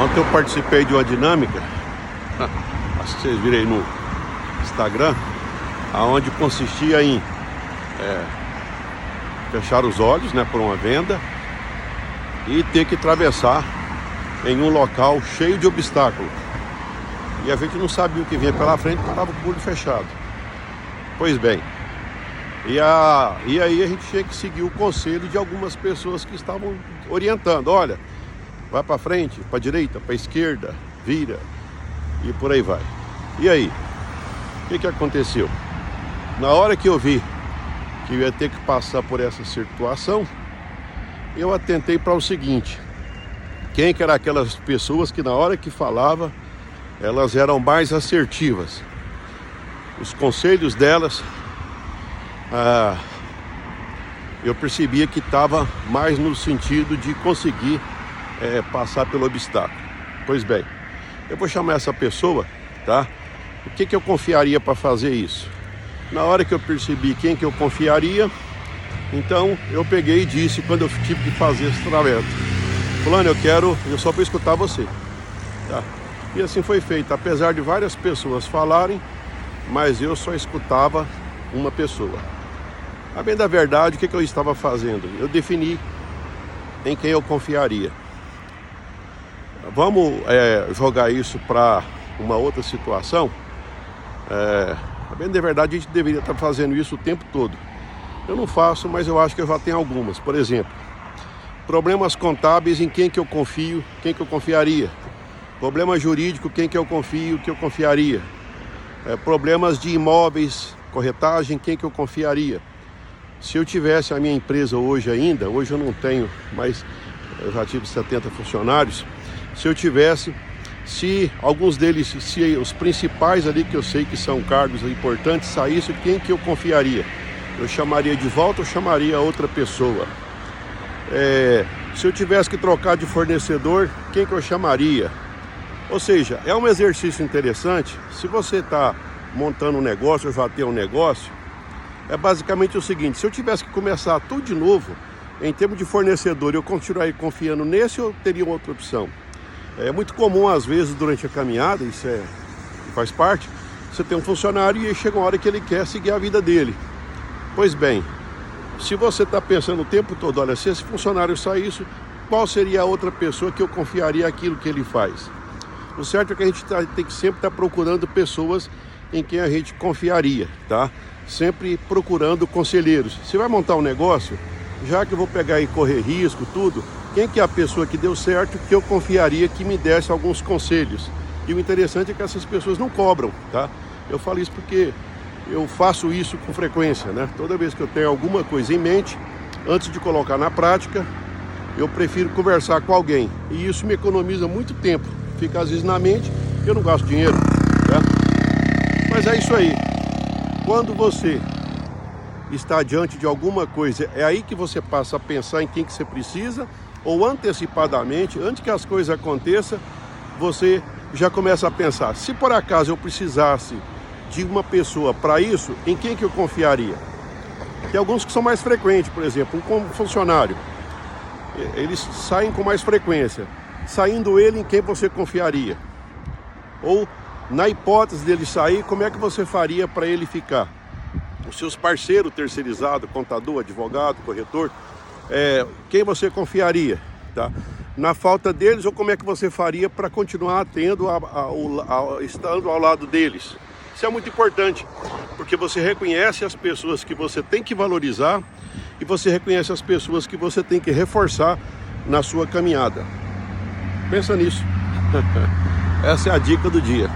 Ontem eu participei de uma dinâmica, acho que vocês viram aí no Instagram, aonde consistia em fechar os olhos, né, por uma venda e ter que atravessar em um local cheio de obstáculos. E a gente não sabia o que vinha pela frente porque estava com o olho fechado. Pois bem, e aí a gente tinha que seguir o conselho de algumas pessoas que estavam orientando. Olha, vai para frente, para direita, para esquerda, vira e por aí vai. E aí, o que aconteceu? Na hora que eu vi que eu ia ter que passar por essa situação, eu atentei para o seguinte: quem que eram aquelas pessoas que na hora que falava, elas eram mais assertivas. Os conselhos delas, eu percebia que estava mais no sentido de conseguir passar pelo obstáculo. Pois bem, eu vou chamar essa pessoa, tá? O que eu confiaria para fazer isso? Na hora que eu percebi quem que eu confiaria, então eu peguei e disse, quando eu tive que fazer esse trajeto: fulano, eu só vou escutar você, tá? E assim foi feito, apesar de várias pessoas falarem, mas eu só escutava uma pessoa. A bem da verdade, o que eu estava fazendo? Eu defini em quem eu confiaria. Vamos jogar isso para uma outra situação. A bem da verdade, a gente deveria estar fazendo isso o tempo todo. Eu não faço, mas eu acho que eu já tenho algumas. Por exemplo, problemas contábeis, em quem que eu confio, quem que eu confiaria. Problema jurídico, quem que eu confio, que eu confiaria. Problemas de imóveis, corretagem, quem que eu confiaria. Se eu tivesse a minha empresa hoje ainda, hoje eu não tenho, mas eu já tive 70 funcionários. Se eu tivesse, se alguns deles, se os principais ali que eu sei que são cargos importantes saíssem, quem que eu confiaria? Eu chamaria de volta ou chamaria outra pessoa? Se eu tivesse que trocar de fornecedor, quem que eu chamaria? Ou seja, é um exercício interessante. Se você está montando um negócio ou já tem um negócio, é basicamente o seguinte: se eu tivesse que começar tudo de novo, em termos de fornecedor, eu continuaria confiando nesse ou teria outra opção? É muito comum, às vezes, durante a caminhada, isso faz parte, você tem um funcionário e chega uma hora que ele quer seguir a vida dele. Pois bem, se você está pensando o tempo todo, olha, se esse funcionário saísse, qual seria a outra pessoa que eu confiaria aquilo que ele faz? O certo é que a gente tem que sempre estar procurando pessoas em quem a gente confiaria, tá? Sempre procurando conselheiros. Se vai montar um negócio, já que eu vou pegar e correr risco, tudo, quem que é a pessoa que deu certo que eu confiaria que me desse alguns conselhos? E o interessante é que essas pessoas não cobram, tá? Eu falo isso porque eu faço isso com frequência, né? Toda vez que eu tenho alguma coisa em mente, antes de colocar na prática, eu prefiro conversar com alguém. E isso me economiza muito tempo. Fica às vezes na mente, eu não gasto dinheiro, né? Mas é isso aí. Quando você está diante de alguma coisa, é aí que você passa a pensar em quem que você precisa, ou antecipadamente, antes que as coisas aconteçam, você já começa a pensar: se por acaso eu precisasse de uma pessoa para isso, em quem que eu confiaria? Tem alguns que são mais frequentes, por exemplo, um funcionário. Eles saem com mais frequência. Saindo ele, em quem você confiaria? Ou, na hipótese dele sair, como é que você faria para ele ficar? Os seus parceiros terceirizados, contador, advogado, corretor, quem você confiaria? Tá? Na falta deles, ou como é que você faria para continuar tendo, estando ao lado deles? Isso é muito importante, porque você reconhece as pessoas que você tem que valorizar e você reconhece as pessoas que você tem que reforçar na sua caminhada. Pensa nisso. Essa é a dica do dia.